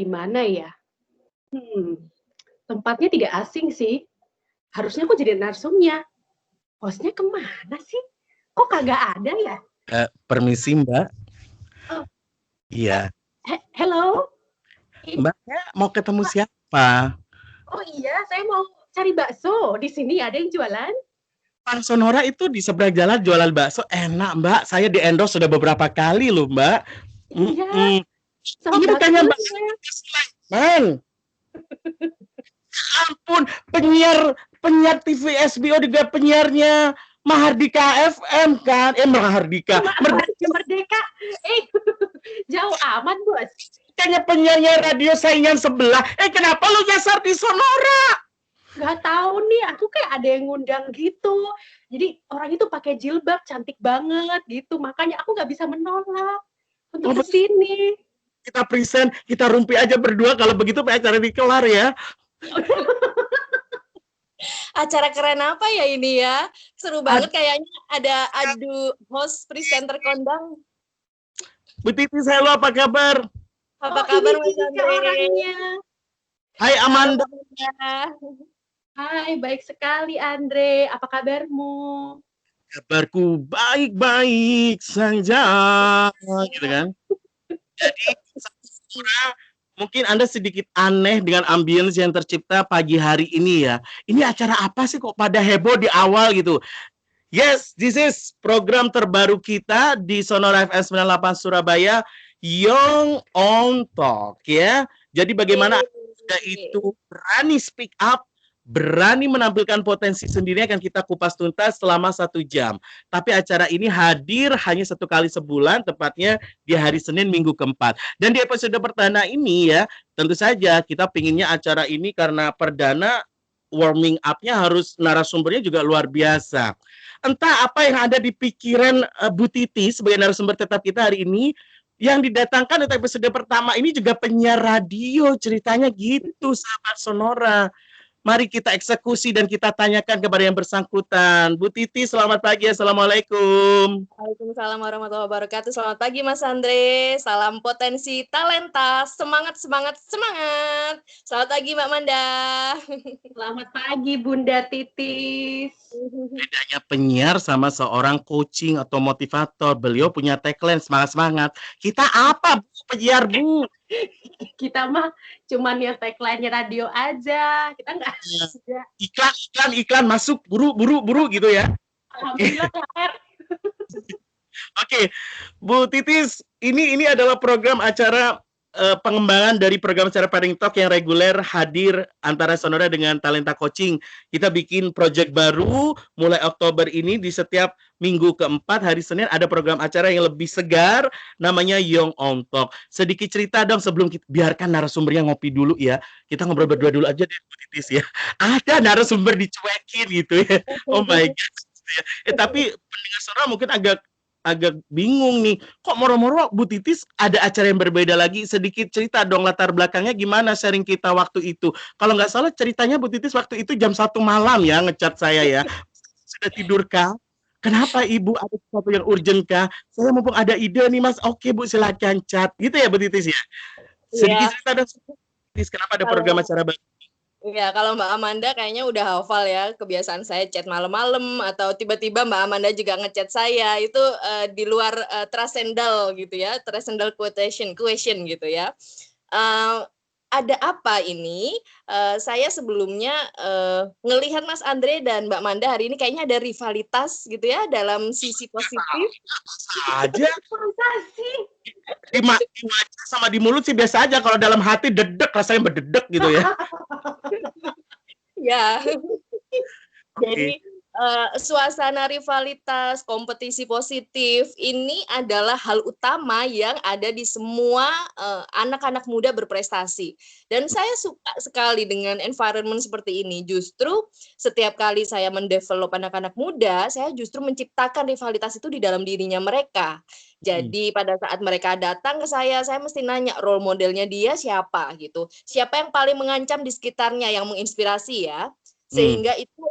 Di mana ya? Tempatnya tidak asing sih. Harusnya aku jadi narsumnya. Hostnya kemana sih? Kok kagak ada ya? Permisi Mbak. Oh. Iya. Hello? Mbaknya mau ketemu siapa? Oh iya, saya mau cari bakso. Di sini ada yang jualan? Bang Sonora itu di seberang jalan jualan bakso enak Mbak. Saya di endorse sudah beberapa kali loh Mbak. Iya. Ini bukannya Mbak Sulaiman. Ampun, penyiar TV SBO juga penyiarnya Mahardika FM kan? Mahardika. Merdeka. Jauh amat bos. Kayaknya penyiarnya radio saingan sebelah. Kenapa lu nyasar di Sonora? Gak tahu nih, aku kayak ada yang ngundang gitu. Jadi orang itu pakai jilbab, cantik banget gitu. Makanya aku nggak bisa menolak untuk kesini. Kita present, kita rumpi aja berdua. Kalau begitu acara dikelar ya. Acara keren apa ya ini ya? Seru banget kayaknya ada adu host presenter kondang. Bu Titis, halo, apa kabar? Apa kabar Mas Andre? Hai Amanda. Hai, baik sekali Andre. Apa kabarmu? Kabarku baik-baik saja, gitu kan. Jadi mungkin Anda sedikit aneh dengan ambience yang tercipta pagi hari ini ya. Ini acara apa sih kok pada heboh di awal gitu? Yes, this is program terbaru kita di Sonora FM 98 Surabaya, Young on Talk ya. Jadi bagaimana Anda itu berani speak up, berani menampilkan potensi sendiri akan kita kupas tuntas selama 1 jam. Tapi acara ini hadir hanya 1 kali sebulan, tepatnya di hari Senin minggu keempat. Dan di episode perdana ini ya, tentu saja kita pinginnya acara ini karena perdana warming up-nya harus narasumbernya juga luar biasa. Entah apa yang ada di pikiran Bu Titi sebagai narasumber tetap kita hari ini. Yang didatangkan untuk episode pertama ini juga penyiar radio, ceritanya gitu sahabat Sonora. Mari kita eksekusi dan kita tanyakan kepada yang bersangkutan. Bu Titi, selamat pagi. Assalamualaikum. Waalaikumsalam warahmatullahi wabarakatuh. Selamat pagi Mas Andre. Salam potensi talenta. Semangat, semangat, semangat. Selamat pagi Mbak Manda. Selamat pagi Bunda Titis. Bedanya penyiar sama seorang coaching atau motivator. Beliau punya tagline semangat-semangat. Kita apa Bu, penyiar Bu? Kita mah cuman yang tagline-nya radio aja. Kita nggak iklan masuk buru gitu ya. Alhamdulillah THR. Oke, Bu Titis, ini adalah program acara pengembangan dari program acara Paring Talk yang reguler hadir antara Sonora dengan Talenta Coaching. Kita bikin project baru mulai Oktober ini di setiap minggu keempat hari Senin ada program acara yang lebih segar namanya Young on Talk. Sedikit cerita dong sebelum kita biarkan narasumbernya ngopi dulu ya. Kita ngobrol berdua dulu aja deh Bu Titis ya. Ada narasumber dicuekin gitu ya. Oh my god. Tapi pendengar Sonora mungkin agak bingung nih, kok moro-moro Bu Titis ada acara yang berbeda lagi. Sedikit cerita dong latar belakangnya gimana sharing kita waktu itu. Kalau nggak salah ceritanya Bu Titis waktu itu jam 1 malam ya ngechat saya ya. Sudah tidur kah? Kenapa Ibu ada sesuatu yang urgent kah? Saya mumpung ada ide nih Mas. Oke Bu, silakan chat. Gitu ya Bu Titis ya. Sedikit cerita dong Bu Titis, kenapa ada program acara baru? Ya, kalau Mbak Amanda kayaknya udah hafal ya kebiasaan saya chat malam-malam atau tiba-tiba Mbak Amanda juga ngechat saya itu di luar transcendental gitu ya, transcendental question gitu ya. Ada apa ini? Saya sebelumnya ngelihat Mas Andre dan Mbak Manda hari ini kayaknya ada rivalitas gitu ya dalam sisi positif. Aja. Di wajah sama di mulut sih biasa aja, kalau dalam hati dedek, rasanya berdedek gitu ya. Ya. Jadi suasana rivalitas, kompetisi positif ini adalah hal utama yang ada di semua anak-anak muda berprestasi. Dan saya suka sekali dengan environment seperti ini. Justru setiap kali saya mendevelop anak-anak muda, saya justru menciptakan rivalitas itu di dalam dirinya mereka. Jadi pada saat mereka datang ke saya mesti nanya role modelnya dia siapa gitu. Siapa yang paling mengancam di sekitarnya, yang menginspirasi ya. Sehingga itu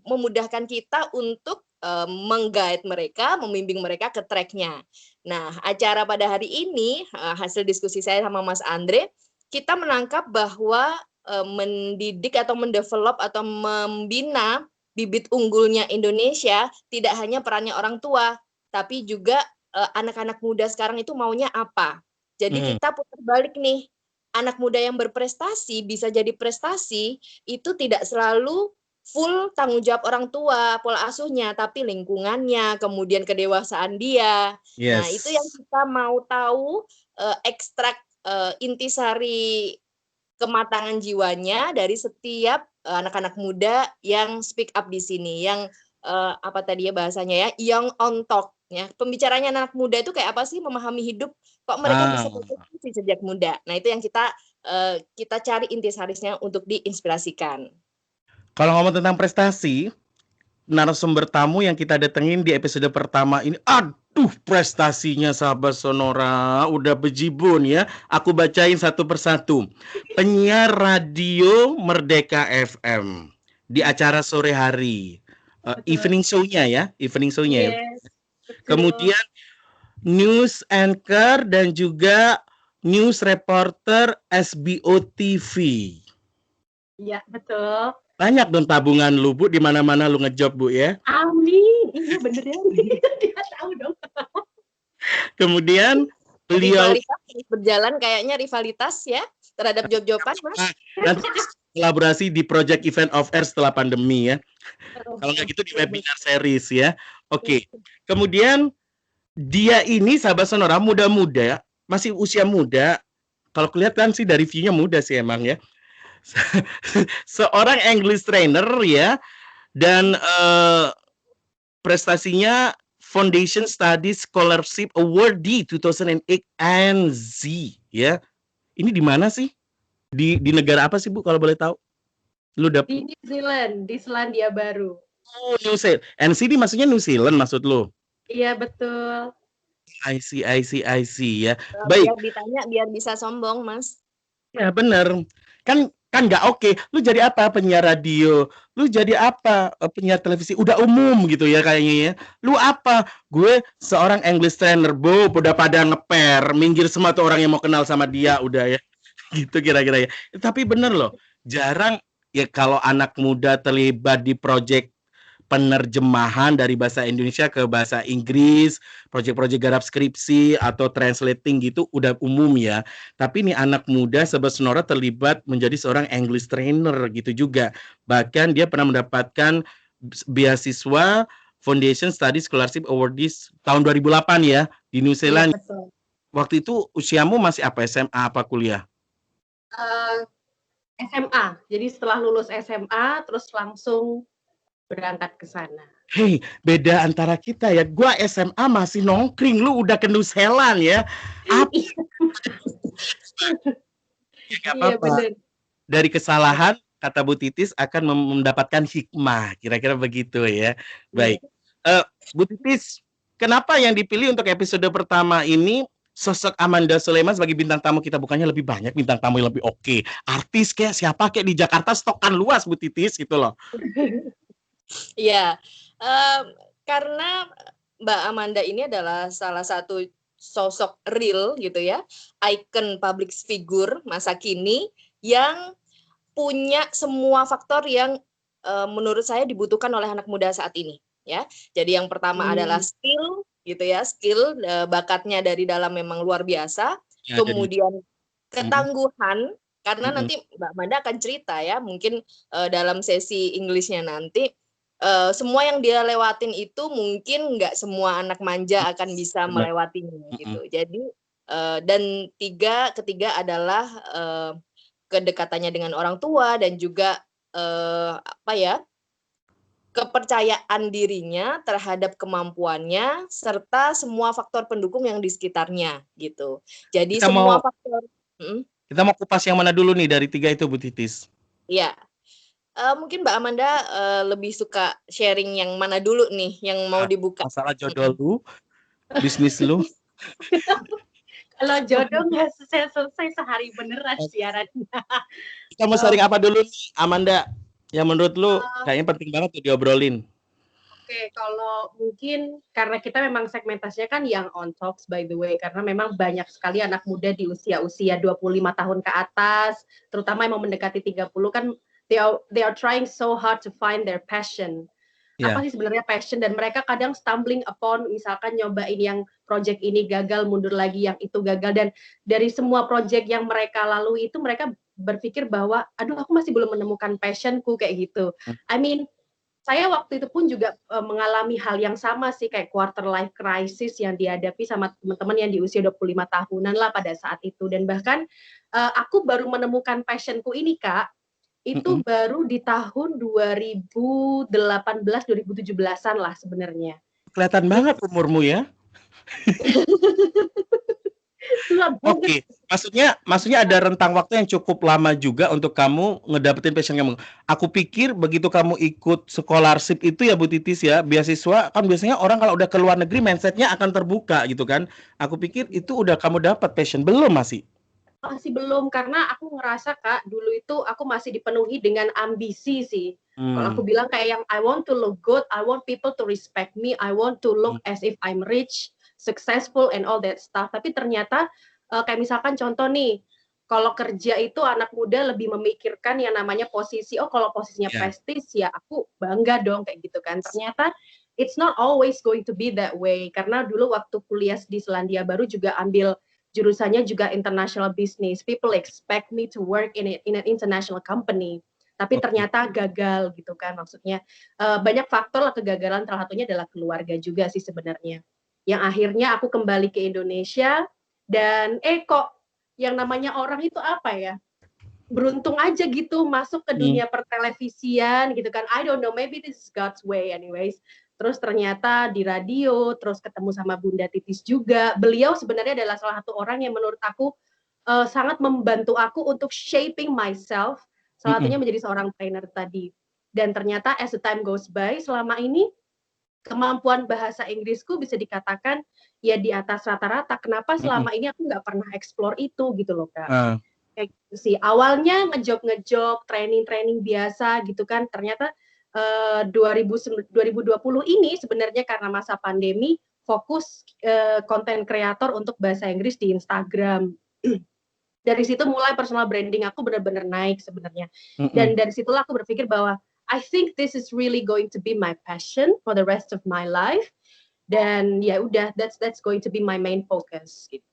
memudahkan kita untuk meng-guide mereka, membimbing mereka ke track-nya. Nah, acara pada hari ini, hasil diskusi saya sama Mas Andre, kita menangkap bahwa mendidik atau mendevelop atau membina bibit unggulnya Indonesia tidak hanya perannya orang tua, tapi juga anak-anak muda sekarang itu maunya apa. Jadi kita putar balik nih, anak muda yang berprestasi bisa jadi prestasi itu tidak selalu full tanggung jawab orang tua, pola asuhnya, tapi lingkungannya, kemudian kedewasaan dia. Nah, itu yang kita mau tahu, ekstrak intisari kematangan jiwanya dari setiap anak-anak muda yang speak up di sini, yang apa tadi ya bahasanya ya, young on talk ya. Pembicaranya anak muda itu kayak apa sih, memahami hidup, kok mereka bisa berprestasi sejak muda. Nah, itu yang kita cari intisarisnya untuk diinspirasikan. Kalau ngomong tentang prestasi, narasumber tamu yang kita datengin di episode pertama ini, aduh prestasinya sahabat Sonora, udah bejibun ya. Aku bacain satu persatu. Penyiar radio Merdeka FM di acara sore hari, evening show-nya ya, Yes, kemudian news anchor dan juga news reporter SBO TV. Iya, betul. Banyak dong tabungan lu, Bu, di mana-mana lu ngejob, Bu ya. Amin. Iya bener ya. Dia tahu dong. Kemudian beliau Rivalitas terus berjalan kayaknya rivalitas ya terhadap job-joban, Mas. nanti kolaborasi di project event of air setelah pandemi ya. Kalau nggak gitu di webinar series ya. Oke. Kemudian dia ini sahabat Sonora muda-muda, masih usia muda. Kalau kelihatan sih dari view-nya muda sih emang ya. Seorang English trainer ya, dan prestasinya Foundation Studies Scholarship Awardee 2008 NZ ya. Ini di mana sih? Di negara apa sih, Bu, kalau boleh tahu? Lu Di New Zealand, di Selandia Baru. Oh, New Zealand. NZ maksudnya New Zealand maksud lu? Iya betul. I see ya. Baik. Biar ditanya biar bisa sombong, Mas. Ya benar. Kan nggak oke. Lu jadi apa, penyiar radio? Lu jadi apa, penyiar televisi? Udah umum gitu ya kayaknya ya. Lu apa? Gue seorang English trainer, Bu. Udah pada ngeper, minggir semua tuh orang yang mau kenal sama dia udah ya. Gitu kira-kira ya. Tapi bener loh, jarang ya kalau anak muda terlibat di proyek penerjemahan dari bahasa Indonesia ke bahasa Inggris, proyek-proyek garap skripsi atau translating gitu udah umum ya. Tapi nih anak muda Sobat Sonora terlibat menjadi seorang English trainer gitu juga. Bahkan dia pernah mendapatkan beasiswa Foundation Studies Scholarship Awardees tahun 2008 ya di New Zealand. Iya, betul. Waktu itu usiamu masih apa, SMA apa kuliah? SMA. Jadi setelah lulus SMA terus langsung berangkat ke sana. Hei, beda antara kita ya. Gua SMA masih nongkring, lu udah ke New Zealand ya. Apa? Ya, Iya benar. Dari kesalahan, kata Bu Titis, akan mendapatkan hikmah. Kira-kira begitu ya. Baik. Bu Titis, kenapa yang dipilih untuk episode pertama ini sosok Amanda Sulaiman sebagai bintang tamu kita? Bukannya lebih banyak bintang tamu yang lebih oke. Artis kayak siapa kayak di Jakarta stokan luas, Bu Titis gitu loh. Iya, karena Mbak Amanda ini adalah salah satu sosok real gitu ya, icon public figure masa kini yang punya semua faktor yang menurut saya dibutuhkan oleh anak muda saat ini ya. Jadi yang pertama adalah skill gitu ya, skill bakatnya dari dalam memang luar biasa. Ya, kemudian ketangguhan karena nanti Mbak Amanda akan cerita ya, mungkin dalam sesi Englishnya nanti. Semua yang dia lewatin itu mungkin nggak semua anak manja akan bisa melewatinya gitu. Jadi dan ketiga adalah kedekatannya dengan orang tua dan juga kepercayaan dirinya terhadap kemampuannya serta semua faktor pendukung yang di sekitarnya gitu. Jadi semua faktor. Kita mau kupas yang mana dulu nih dari 3 itu, Bu Titis? Iya. Mungkin Mbak Amanda lebih suka sharing yang mana dulu nih yang mau dibuka? Masalah jodoh lu, bisnis lu. Kalau jodoh nggak selesai sehari beneran siarannya. Kita mau sharing apa dulu nih, Amanda? Yang menurut lu kayaknya penting banget tuh diobrolin. Oke, kalau mungkin karena kita memang segmentasinya kan yang on tops by the way, karena memang banyak sekali anak muda di usia-usia 25 tahun ke atas, terutama yang mau mendekati 30 kan they are trying so hard to find their passion. Apa Ya, sih sebenarnya passion dan mereka kadang stumbling upon misalkan nyobain yang project ini gagal, mundur lagi yang itu gagal dan dari semua project yang mereka lalui itu mereka berpikir bahwa aduh aku masih belum menemukan passionku kayak gitu. I mean saya waktu itu pun juga mengalami hal yang sama sih kayak quarter life crisis yang dihadapi sama teman-teman yang di usia 25 tahunan lah pada saat itu dan bahkan aku baru menemukan passionku ini Kak itu mm-mm. baru di tahun 2018 2017-an lah sebenarnya. Kelihatan Jadi banget umurmu ya. tua banget. Oke, maksudnya ada rentang waktu yang cukup lama juga untuk kamu ngedapetin passion kamu. Aku pikir begitu kamu ikut scholarship itu ya Bu Titis ya, beasiswa kan biasanya orang kalau udah ke luar negeri mindsetnya akan terbuka gitu kan. Aku pikir itu udah kamu dapat passion, belum masih? Masih belum karena aku ngerasa Kak dulu itu aku masih dipenuhi dengan ambisi sih. Kalau aku Hmm. bilang kayak yang I want to look good, I want people to respect me, I want to look as if I'm rich, successful and all that stuff. Tapi ternyata kayak misalkan contoh nih, kalau kerja itu anak muda lebih memikirkan yang namanya posisi. Oh, kalau posisinya Ya. prestis ya aku bangga dong kayak gitu kan. Ternyata it's not always going to be that way karena dulu waktu kuliah di Selandia Baru juga ambil jurusannya juga international business. People expect me to work in an international company. Tapi Oke. ternyata gagal gitu kan. Maksudnya banyak faktor lah kegagalan, salah satunya adalah keluarga juga sih sebenarnya. Yang akhirnya aku kembali ke Indonesia dan kok yang namanya orang itu apa ya? Beruntung aja gitu masuk ke Hmm. dunia pertelevisian gitu kan. I don't know, maybe this is God's way anyways. Terus ternyata di radio, terus ketemu sama Bunda Titis juga. Beliau sebenarnya adalah salah satu orang yang menurut aku sangat membantu aku untuk shaping myself. Salah Mm-mm. satunya menjadi seorang trainer tadi. Dan ternyata as the time goes by, selama ini kemampuan bahasa Inggrisku bisa dikatakan ya di atas rata-rata. Kenapa Mm-mm. selama ini aku nggak pernah explore itu gitu loh Kak. Ah, Kayak gitu sih. Awalnya ngejob, training biasa gitu kan. Ternyata 2020 ini sebenarnya karena masa pandemi fokus konten kreator untuk bahasa Inggris di Instagram. Dari situ mulai personal branding aku benar-benar naik sebenarnya. Dan mm-mm. dari situlah aku berpikir bahwa I think this is really going to be my passion for the rest of my life. Dan ya udah that's going to be my main focus gitu.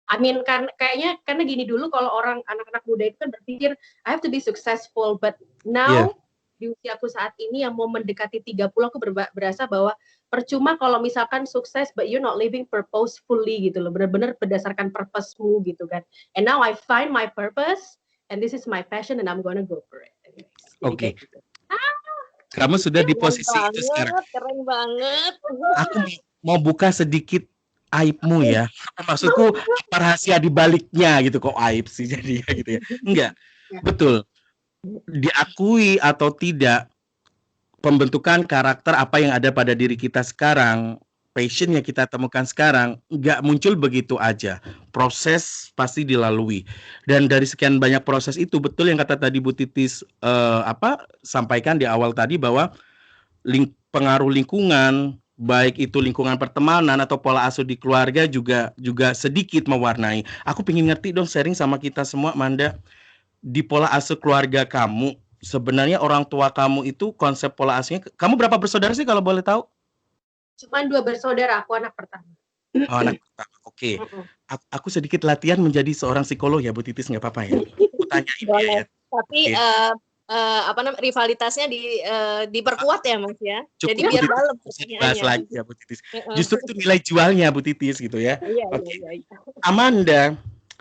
I mean kan kayaknya karena gini dulu kalau orang anak-anak muda itu kan berpikir I have to be successful but Iya. now di usiaku saat ini yang mau mendekati 30 aku berasa bahwa percuma kalau misalkan sukses but you're not living purposefully gitu loh benar-benar berdasarkan purpose-mu gitu kan and now I find my purpose and this is my passion and I'm gonna go for it. Jadi Oke. kayak gitu. Kamu sudah di Keren posisi itu sekarang. banget, keren banget. Aku mau buka sedikit aibmu ya. Maksudku apa rahasia di baliknya gitu, kok aib sih jadinya gitu ya. Enggak. Ya. Betul. Diakui atau tidak, pembentukan karakter apa yang ada pada diri kita sekarang, passion yang kita temukan sekarang, nggak muncul begitu aja. Proses pasti dilalui. Dan dari sekian banyak proses itu, betul yang kata tadi Bu Titis sampaikan di awal tadi bahwa pengaruh lingkungan, baik itu lingkungan pertemanan atau pola asuh di keluarga juga sedikit mewarnai. Aku pengen ngerti dong, sharing sama kita semua, Manda, di pola asuh keluarga kamu, sebenarnya orang tua kamu itu konsep pola asuhnya, kamu berapa bersaudara sih kalau boleh tahu? Cuman 2 bersaudara, aku anak pertama. Oh, anak pertama. Oke. Aku sedikit latihan menjadi seorang psikolog ya, Bu Titis, nggak apa-apa ya? Aku tanyain dia ya. Tapi rivalitasnya diperkuat ya Mas ya. Cukup, Jadi biar Bu Titis, dalam bisa dibahas pertanyaannya. lagi ya Bu Titis. Justru itu nilai jualnya Bu Titis gitu ya. Iya. Amanda,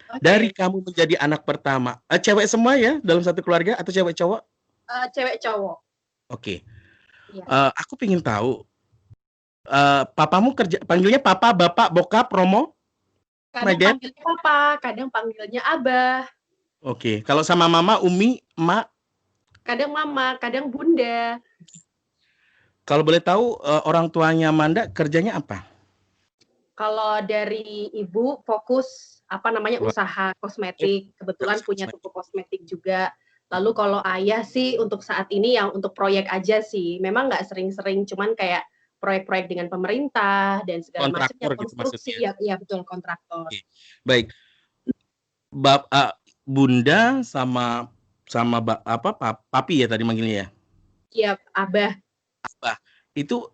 Okay. dari kamu menjadi anak pertama, cewek semua ya dalam satu keluarga atau cewek cowok? Cewek cowok. Oke. Iya. Aku pengen tahu, papamu panggilnya papa, bapak, bokap, romo? Kadang panggilnya papa, kadang panggilnya abah. Oke. Kalau sama mama, umi, emak? Kadang mama, kadang bunda. Kalau boleh tahu, orang tuanya Amanda kerjanya apa? Kalau dari ibu fokus usaha kosmetik. Kebetulan punya toko kosmetik juga. Lalu kalau ayah sih untuk saat ini yang untuk proyek aja sih, memang nggak sering-sering, cuman kayak proyek-proyek dengan pemerintah dan segala macamnya, Kontraktor gitu konstruksi, maksudnya. ya, ya betul, kontraktor. Oke. Baik. Bunda sama papi ya tadi manggilnya ya. Iya, Abah. Abah. Itu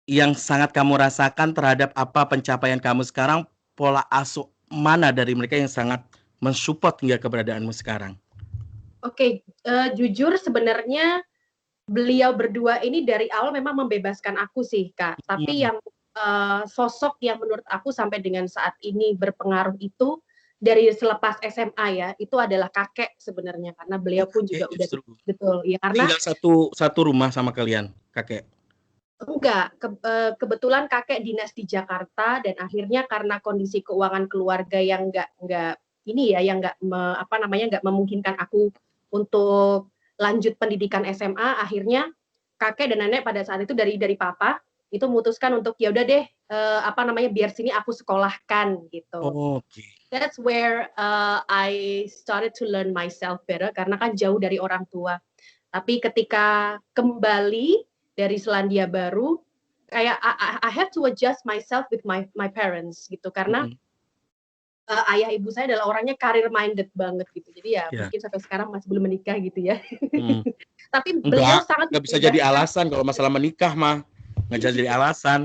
yang sangat kamu rasakan terhadap apa pencapaian kamu sekarang, pola asuh mana dari mereka yang sangat mensupport hingga keberadaanmu sekarang? Oke, jujur sebenarnya beliau berdua ini dari awal memang membebaskan aku sih, Kak. Tapi Hmm. yang sosok yang menurut aku sampai dengan saat ini berpengaruh itu dari selepas SMA ya, itu adalah kakek sebenarnya karena Oh, beliau pun kakek juga udah justru. betul ya karena Tinggal satu rumah sama kalian, kakek? enggak, kebetulan kakek dinas di Jakarta dan akhirnya karena kondisi keuangan keluarga yang nggak ini ya, yang nggak memungkinkan aku untuk lanjut pendidikan SMA, akhirnya kakek dan nenek pada saat itu dari papa itu memutuskan untuk ya udah deh biar sini aku sekolahkan gitu. Oke. That's where I started to learn myself better karena kan jauh dari orang tua. Tapi ketika kembali dari Selandia Baru, kayak I have to adjust myself with my parents gitu karena Mhm. ayah ibu saya adalah orangnya career minded banget gitu. Jadi ya Iya. mungkin sampai sekarang masih belum menikah gitu ya. Mhm. Tapi beliau Enggak, sangat nggak bisa jadi membebaskan. alasan kalau masalah menikah mah, nggak bisa jadi alasan.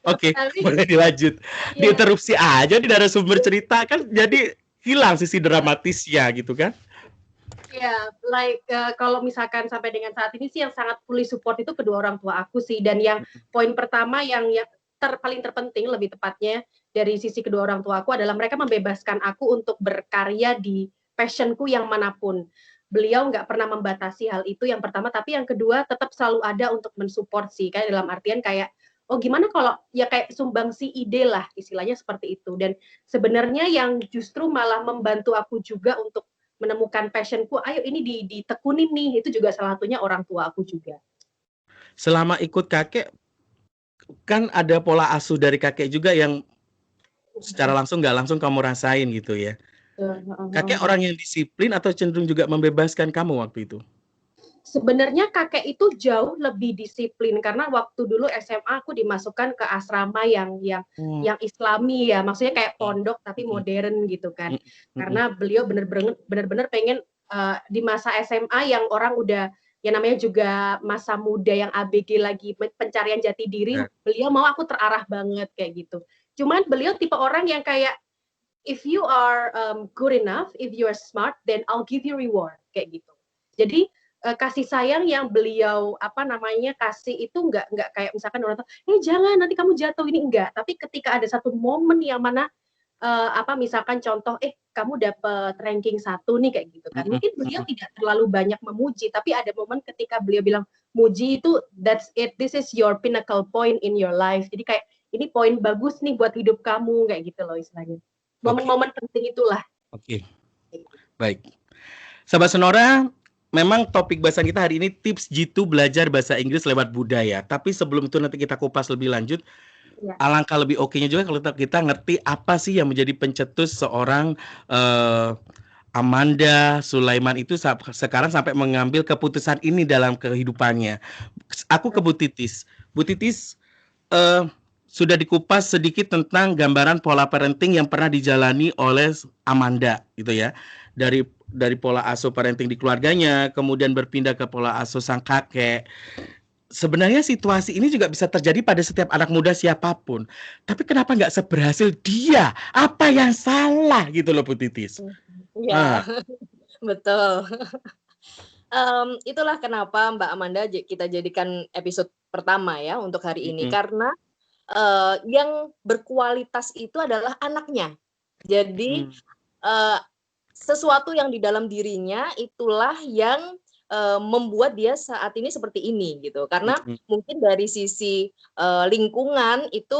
Oke, Tapi boleh dilanjut. ya, Diinterupsi aja di narasumber cerita kan jadi hilang sisi dramatisnya gitu kan. ya, kalau misalkan sampai dengan saat ini sih yang sangat fully support itu kedua orang tua aku sih. Dan yang poin pertama yang paling terpenting lebih tepatnya dari sisi kedua orang tua aku adalah mereka membebaskan aku untuk berkarya di passionku yang manapun. Beliau nggak pernah membatasi hal itu yang pertama, tapi yang kedua tetap selalu ada untuk mensupport sih. Kayak dalam artian kayak, oh gimana kalau ya kayak sumbangsi ide lah istilahnya seperti itu. Dan sebenarnya yang justru malah membantu aku juga untuk menemukan passionku, ayo ini ditekunin nih, itu juga salah satunya orang tua aku juga. Selama ikut kakek, kan ada pola asuh dari kakek juga yang secara langsung nggak langsung kamu rasain gitu ya. Kakek orang yang disiplin atau cenderung juga membebaskan kamu waktu itu? Sebenarnya kakek itu jauh lebih disiplin karena waktu dulu SMA aku dimasukkan ke asrama Oh. yang Islami ya, maksudnya kayak Mhm. pondok tapi Mhm. modern gitu kan. Mhm. Mhm. Karena beliau benar-benar pengen di masa SMA yang orang udah yang namanya juga masa muda yang ABG lagi pencarian jati diri, Ya. beliau mau aku terarah banget kayak gitu. Cuman beliau tipe orang yang kayak if you are good enough, if you are smart, then I'll give you reward kayak gitu. Jadi kasih sayang yang beliau kasih itu nggak kayak misalkan orang tua, jangan nanti kamu jatuh ini enggak. Tapi ketika ada satu momen yang mana misalkan contoh, kamu dapet ranking 1 nih kayak gitu kan. Mhm. Mungkin beliau Mhm. tidak terlalu banyak memuji, tapi ada momen ketika beliau bilang, muji itu that's it, this is your pinnacle point in your life. Jadi kayak ini poin bagus nih buat hidup kamu kayak gitu loh istilahnya. Oke. Momen-momen penting itulah. Oke. Baik. Sahabat Sonora, memang topik bahasan kita hari ini tips jitu belajar bahasa Inggris lewat budaya. Tapi sebelum itu nanti kita kupas lebih lanjut, Ya. alangkah lebih oke-nya juga kalau kita ngerti apa sih yang menjadi pencetus seorang Amanda Sulaiman itu sekarang sampai mengambil keputusan ini dalam kehidupannya. Aku ke Bu Titis. Bu Titis, sudah dikupas sedikit tentang gambaran pola parenting yang pernah dijalani oleh Amanda gitu ya. Dari pola asuh parenting di keluarganya, kemudian berpindah ke pola asuh sang kakek. Sebenarnya situasi ini juga bisa terjadi pada setiap anak muda siapapun. Tapi kenapa nggak seberhasil dia? Apa yang salah gitu loh Bu Titis? Ya, betul. Itulah kenapa Mbak Amanda kita jadikan episode pertama ya untuk hari ini. Karena yang berkualitas itu adalah anaknya. Jadi sesuatu yang di dalam dirinya itulah yang membuat dia saat ini seperti ini gitu. Karena mungkin dari sisi lingkungan itu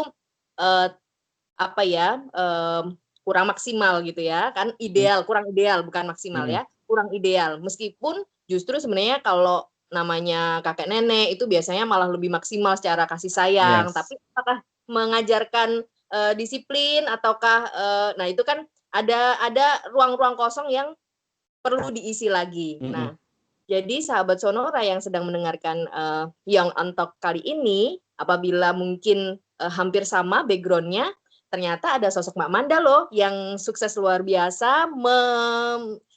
kurang maksimal gitu ya. Kan kurang ideal bukan maksimal ya. Kurang ideal. Meskipun justru sebenarnya kalau namanya kakek nenek itu biasanya malah lebih maksimal secara kasih sayang. Yes. Tapi apakah mengajarkan disiplin ataukah nah itu kan ada ruang-ruang kosong yang perlu diisi lagi. Mm-mm. Nah, jadi sahabat Sonora yang sedang mendengarkan Young on Talk kali ini, apabila mungkin hampir sama background-nya, ternyata ada sosok Mbak Manda loh yang sukses luar biasa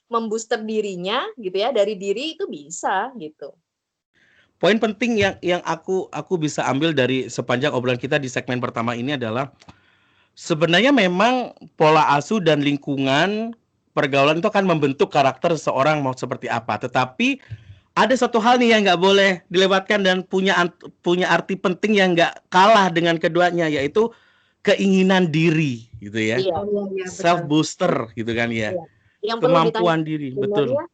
membooster dirinya gitu ya, dari diri itu bisa gitu. Poin penting yang aku bisa ambil dari sepanjang obrolan kita di segmen pertama ini adalah sebenarnya memang pola asuh dan lingkungan pergaulan itu akan membentuk karakter seseorang mau seperti apa. Tetapi ada satu hal nih yang nggak boleh dilewatkan dan punya arti penting yang nggak kalah dengan keduanya, yaitu keinginan diri gitu ya. Iya. Oh iya, Self betul. booster gitu kan ya. Iya. Yang perlu Kemampuan ditanya diri, betul. sebenarnya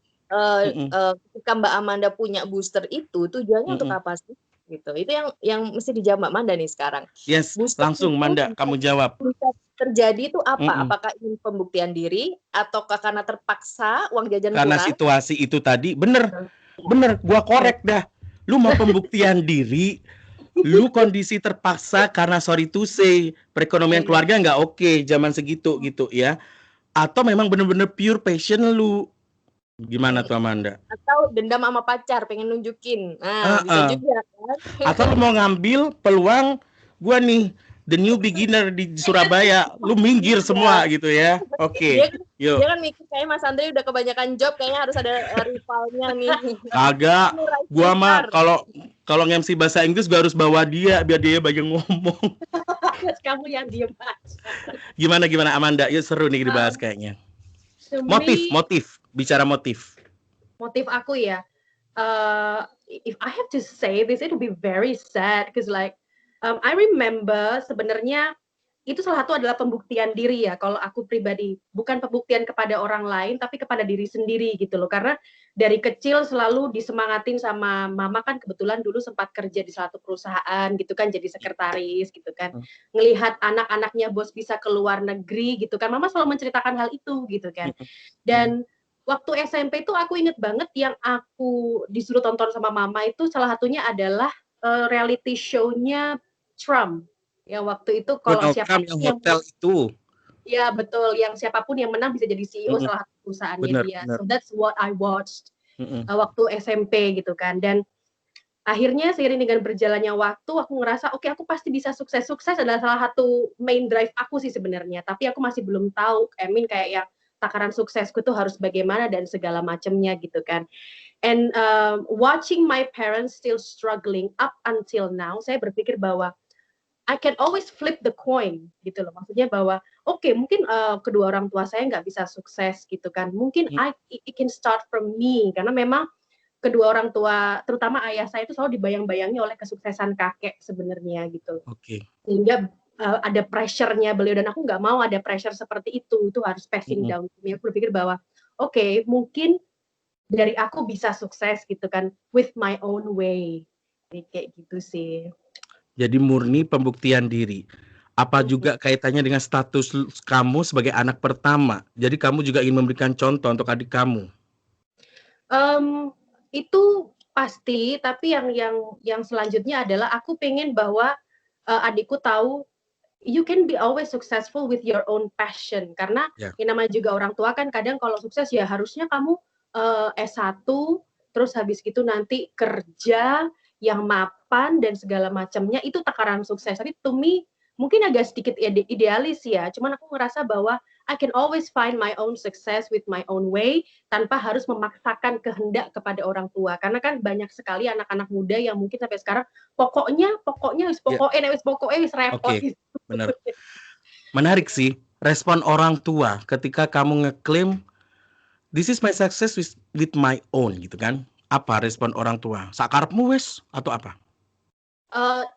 ketika Mbak Amanda punya booster itu tujuannya untuk Mm-mm. apa sih? Gitu. Itu yang mesti dijawab Mbak Manda nih sekarang. Yes, Booster langsung itu Manda kamu jawab. bisa terjadi itu apa? Mm-mm. Apakah ingin pembuktian diri ataukah karena terpaksa uang jajan Karena kurang? situasi itu tadi bener, gua korek dah. Lu mau pembuktian diri, lu kondisi terpaksa karena sorry to say perekonomian keluarga nggak oke zaman segitu gitu ya. Atau memang bener-bener pure passion lu. Gimana tuh Amanda? Atau dendam sama pacar pengen nunjukin. Nah, bisa juga kan. Atau lu mau ngambil peluang gua nih the new beginner di Surabaya, lu minggir semua gitu ya. Oke. Yuk. Dia kan mikir kayak Mas Andre udah kebanyakan job, kayaknya harus ada rivalnya nih. Kagak. Gua mah kalau nge-MC bahasa Inggris gua harus bawa dia biar dia banyak ngomong. Kamu yang diem aja. Gimana Amanda? Yuk seru nih dibahas kayaknya. Motif, bicara motif. Motif aku ya. If I have to say this, it will be very sad because like I remember sebenarnya itu salah satu adalah pembuktian diri ya. Kalau aku pribadi, bukan pembuktian kepada orang lain, tapi kepada diri sendiri gitu loh. Karena dari kecil selalu disemangatin sama mama, kan kebetulan dulu sempat kerja di suatu perusahaan gitu kan, jadi sekretaris gitu kan. Ngelihat anak-anaknya bos bisa ke luar negeri gitu kan, mama selalu menceritakan hal itu gitu kan. Dan waktu SMP itu aku inget banget yang aku disuruh tonton sama mama itu salah satunya adalah reality show-nya Trump. Ya waktu itu kalau siapapun yang hotel itu. Ya betul, yang siapapun yang menang bisa jadi CEO salah satu perusahaannya dia. So that's what I watched waktu SMP gitu kan. Dan akhirnya seiring dengan berjalannya waktu aku ngerasa oke, aku pasti bisa sukses adalah salah satu main drive aku sih sebenarnya. Tapi aku masih belum tahu, kayak yang takaran suksesku tuh harus bagaimana dan segala macamnya gitu kan. And watching my parents still struggling up until now, saya berpikir bahwa I can always flip the coin gitu loh. Maksudnya bahwa oke, mungkin kedua orang tua saya nggak bisa sukses gitu kan. Mungkin it can start from me karena memang kedua orang tua, terutama ayah saya itu selalu dibayang-bayangi oleh kesuksesan kakek sebenarnya gitu. Oke. Sehingga ada pressure-nya beliau dan aku nggak mau ada pressure seperti itu harus passing down. Aku berpikir bahwa oke, mungkin dari aku bisa sukses gitu kan with my own way. Jadi kayak gitu sih. Jadi murni pembuktian diri. Apa juga kaitannya dengan status kamu sebagai anak pertama? Jadi kamu juga ingin memberikan contoh untuk adik kamu? Itu pasti, tapi yang selanjutnya adalah aku pengen bahwa adikku tahu you can be always successful with your own passion. Karena yang namanya juga orang tua kan kadang kalau sukses ya harusnya kamu S1, terus habis gitu nanti kerja yang mapan dan segala macamnya, itu takaran sukses. Tapi to me mungkin agak sedikit idealis ya, cuman aku ngerasa bahwa I can always find my own success with my own way tanpa harus memaksakan kehendak kepada orang tua. Karena kan banyak sekali anak-anak muda yang mungkin sampai sekarang pokoknya wis repot. Oke, benar. Menarik sih respon orang tua ketika kamu ngeklaim this is my success with my own gitu kan. Apa respon orang tua? Sakarepmu wes atau apa?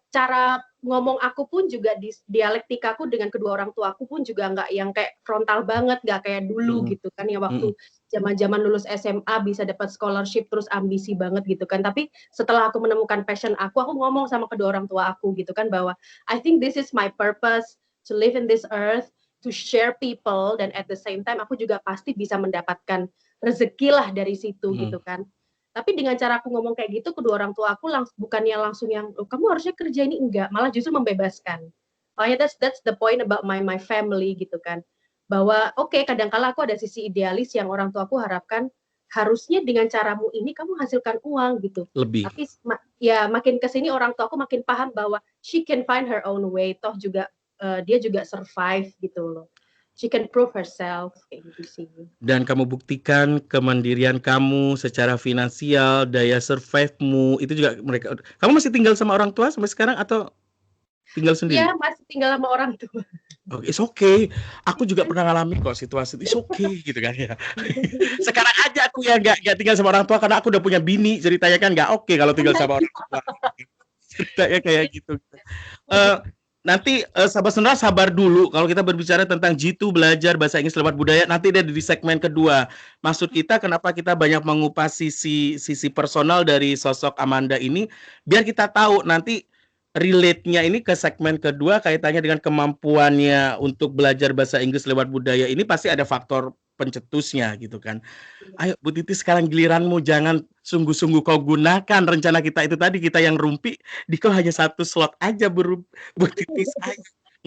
Cara ngomong aku pun juga dialektikaku dengan kedua orang tua aku pun juga nggak yang kayak frontal banget, nggak kayak dulu gitu kan ya waktu zaman-zaman lulus SMA bisa dapat scholarship terus ambisi banget gitu kan. Tapi setelah aku menemukan passion aku ngomong sama kedua orang tua aku gitu kan bahwa I think this is my purpose to live in this earth, to share people, dan at the same time aku juga pasti bisa mendapatkan rezeki lah dari situ gitu kan. Tapi dengan cara aku ngomong kayak gitu, kedua orang tua aku bukannya langsung yang kamu harusnya kerja ini, enggak, malah justru membebaskan. Makanya that's the point about my family gitu kan. Bahwa oke, kadang-kala aku ada sisi idealis yang orang tua aku harapkan harusnya dengan caramu ini kamu hasilkan uang gitu. Lebih. Tapi ya makin kesini orang tua aku makin paham bahwa she can find her own way, toh juga dia juga survive gitu loh. She can prove herself kayak gitu sih. Dan kamu buktikan kemandirian kamu secara finansial, daya survive-mu itu juga mereka. Kamu masih tinggal sama orang tua sampai sekarang atau tinggal sendiri? Iya, masih tinggal sama orang tua. Oh, it's okay. Aku juga pernah ngalamin kok situasi itu. It's okay gitu kan ya. Sekarang aja aku ya nggak tinggal sama orang tua karena aku udah punya bini. Ceritanya kan nggak oke kalau tinggal sama orang tua. Ceritanya kayak gitu. Nanti sahabat sonora sabar dulu kalau kita berbicara tentang Jitu belajar bahasa Inggris lewat budaya, nanti ada di segmen kedua. Maksud kita kenapa kita banyak mengupas sisi personal dari sosok Amanda ini, biar kita tahu nanti relate-nya ini ke segmen kedua kaitannya dengan kemampuannya untuk belajar bahasa Inggris lewat budaya ini pasti ada faktor pencetusnya gitu kan. Ayo Bu Titi sekarang giliranmu, jangan sungguh-sungguh kau gunakan rencana kita itu tadi, kita yang rumpi, Diko hanya 1 slot aja Bu Titi saya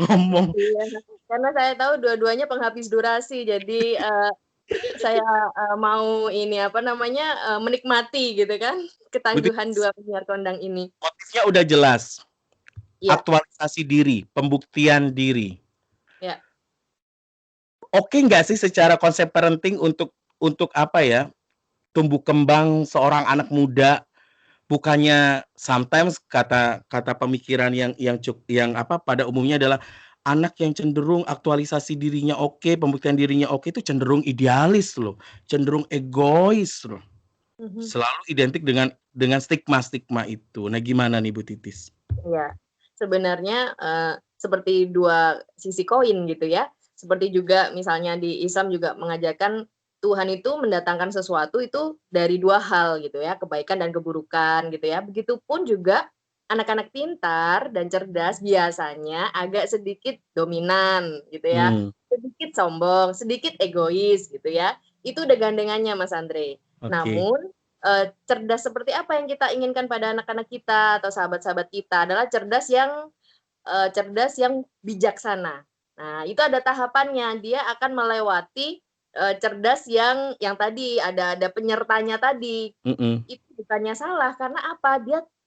ngomong. Iya, karena saya tahu dua-duanya penghabis durasi, jadi saya mau ini menikmati gitu kan ketangguhan dua penyiar kondang ini. Motifnya udah jelas. Ya. Aktualisasi diri, pembuktian diri. Ya. Oke nggak sih secara konsep parenting untuk apa ya, tumbuh kembang seorang anak muda, bukannya sometimes kata pemikiran yang pada umumnya adalah anak yang cenderung aktualisasi dirinya oke, pembuktian dirinya oke itu cenderung idealis loh, cenderung egois loh. Selalu identik dengan stigma itu. Nah, gimana nih Bu Titis? Iya. Sebenarnya seperti dua sisi koin gitu ya. Seperti juga misalnya di Islam juga mengajarkan Tuhan itu mendatangkan sesuatu itu dari 2 hal gitu ya, kebaikan dan keburukan gitu ya. Begitupun juga anak-anak pintar dan cerdas biasanya agak sedikit dominan gitu ya. Sedikit sombong, sedikit egois gitu ya. Itu udah gandengannya Mas Andre. Okay. Namun cerdas seperti apa yang kita inginkan pada anak-anak kita atau sahabat-sahabat kita adalah cerdas yang bijaksana. Nah, itu ada tahapannya. Dia akan melewati cerdas yang tadi ada penyertanya tadi. Itu bukannya salah karena apa?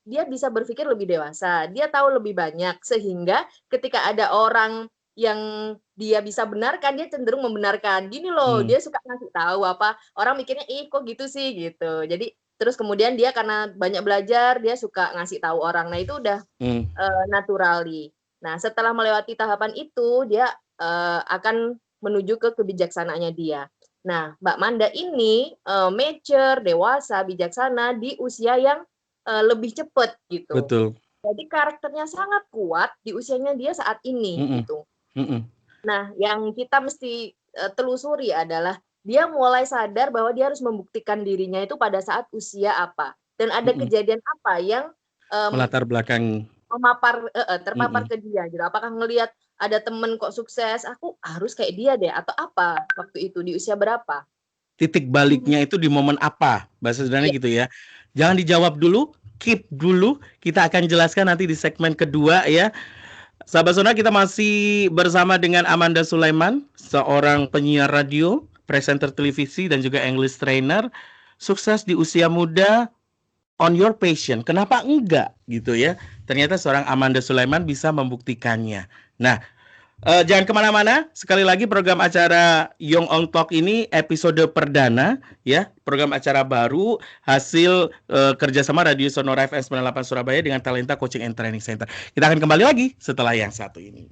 Dia bisa berpikir lebih dewasa. Dia tahu lebih banyak sehingga ketika ada orang yang dia bisa benarkan, dia cenderung membenarkan. Gini loh, dia suka ngasih tahu apa, orang mikirnya kok gitu sih gitu. Jadi terus kemudian dia karena banyak belajar, dia suka ngasih tahu orang. Nah, itu udah naturally. Nah, setelah melewati tahapan itu, dia akan menuju ke kebijaksanaannya dia. Nah, Mbak Manda ini mature, dewasa, bijaksana di usia yang lebih cepat gitu. Betul. Jadi karakternya sangat kuat di usianya dia saat ini gitu. Nah, yang kita mesti telusuri adalah dia mulai sadar bahwa dia harus membuktikan dirinya itu pada saat usia apa dan ada kejadian apa yang melatar belakang terpapar ke dia gitu. Apakah ngelihat ada temen kok sukses, aku harus kayak dia deh atau apa waktu itu di usia berapa? Titik baliknya itu di momen apa? Bahasa sederhananya gitu ya. Jangan dijawab dulu, keep dulu. Kita akan jelaskan nanti di segmen kedua ya. Sahabat Sonora, kita masih bersama dengan Amanda Sulaiman, seorang penyiar radio, presenter televisi, dan juga English trainer. Sukses di usia muda, on your passion. Kenapa enggak gitu ya? Ternyata seorang Amanda Sulaiman bisa membuktikannya. Nah, jangan kemana-mana. Sekali lagi program acara Young on Talk ini episode perdana ya, program acara baru hasil kerjasama Radio Sonora FM 98 Surabaya dengan Talenta Coaching and Training Center. Kita akan kembali lagi setelah yang satu ini.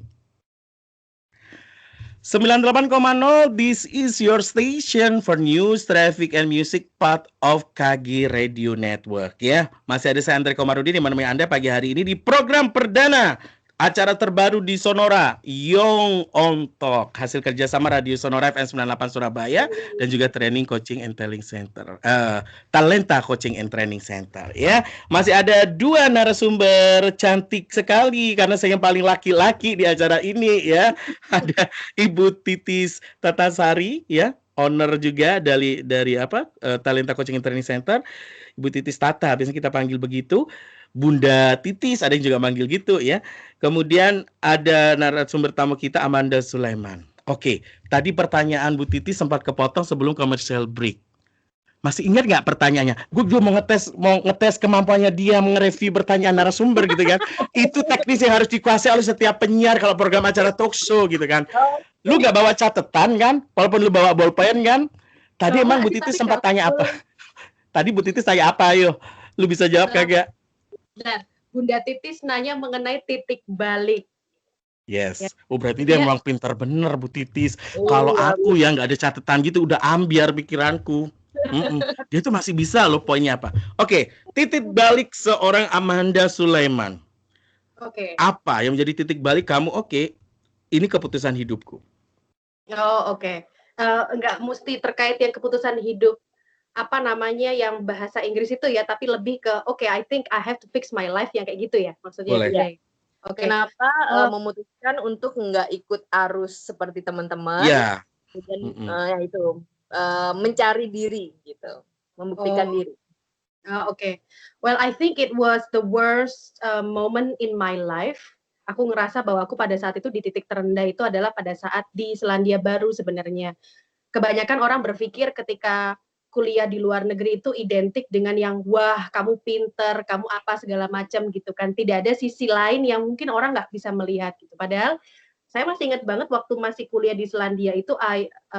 98,0, this is your station for news, traffic, and music, part of KG Radio Network ya. Masih ada saya Andre Komarudin yang menemani Anda pagi hari ini di program perdana acara terbaru di Sonora, Young on Talk, hasil kerjasama Radio Sonora FM 98 Surabaya dan juga Training Coaching and Training Center, Talenta Coaching and Training Center ya. Masih ada 2 narasumber cantik sekali karena saya yang paling laki-laki di acara ini ya. Ada Ibu Titis Tatasari ya, owner juga dari Talenta Coaching and Training Center. Ibu Titis Tata, biasanya kita panggil begitu. Bunda Titis, ada yang juga manggil gitu ya. Kemudian ada narasumber tamu kita Amanda Sulaiman. Oke, tadi pertanyaan Bu Titis sempat kepotong sebelum commercial break. Masih ingat nggak pertanyaannya? Gue juga mau ngetes kemampuannya dia nge-review pertanyaan narasumber gitu kan. Itu teknis yang harus dikuasai oleh setiap penyiar kalau program acara talk show gitu kan. Lu nggak bawa catatan kan? Walaupun lu bawa bolpen kan? Tadi emang Bu Titis sempat tanya apa? Tadi Bu Titis tanya apa? Ayo, lu bisa jawab kagak? Nah, Bunda Titis nanya mengenai titik balik. Yes. Ya. Oh berarti dia memang pintar bener Bu Titis. Kalau aku yang nggak ada catatan gitu udah ambiar pikiranku. Dia tuh masih bisa loh poinnya apa. Oke, titik balik seorang Amanda Sulaiman. Oke. Apa yang menjadi titik balik kamu? Oke, ini keputusan hidupku. Oh oke. Nggak mesti terkait yang keputusan hidup apa namanya yang bahasa Inggris itu ya, tapi lebih ke oke, I think I have to fix my life yang kayak gitu ya maksudnya. Boleh. Ya. Oke. Kenapa memutuskan untuk nggak ikut arus seperti teman-teman? Ya. Dan ya itu mencari diri gitu, membuktikan diri. Oke. Well, I think it was the worst moment in my life. Aku ngerasa bahwa aku pada saat itu di titik terendah itu adalah pada saat di Selandia Baru sebenarnya. Kebanyakan orang berpikir ketika kuliah di luar negeri itu identik dengan yang wah kamu pinter, kamu apa segala macam gitu kan. Tidak ada sisi lain yang mungkin orang nggak bisa melihat gitu. Padahal saya masih ingat banget waktu masih kuliah di Selandia itu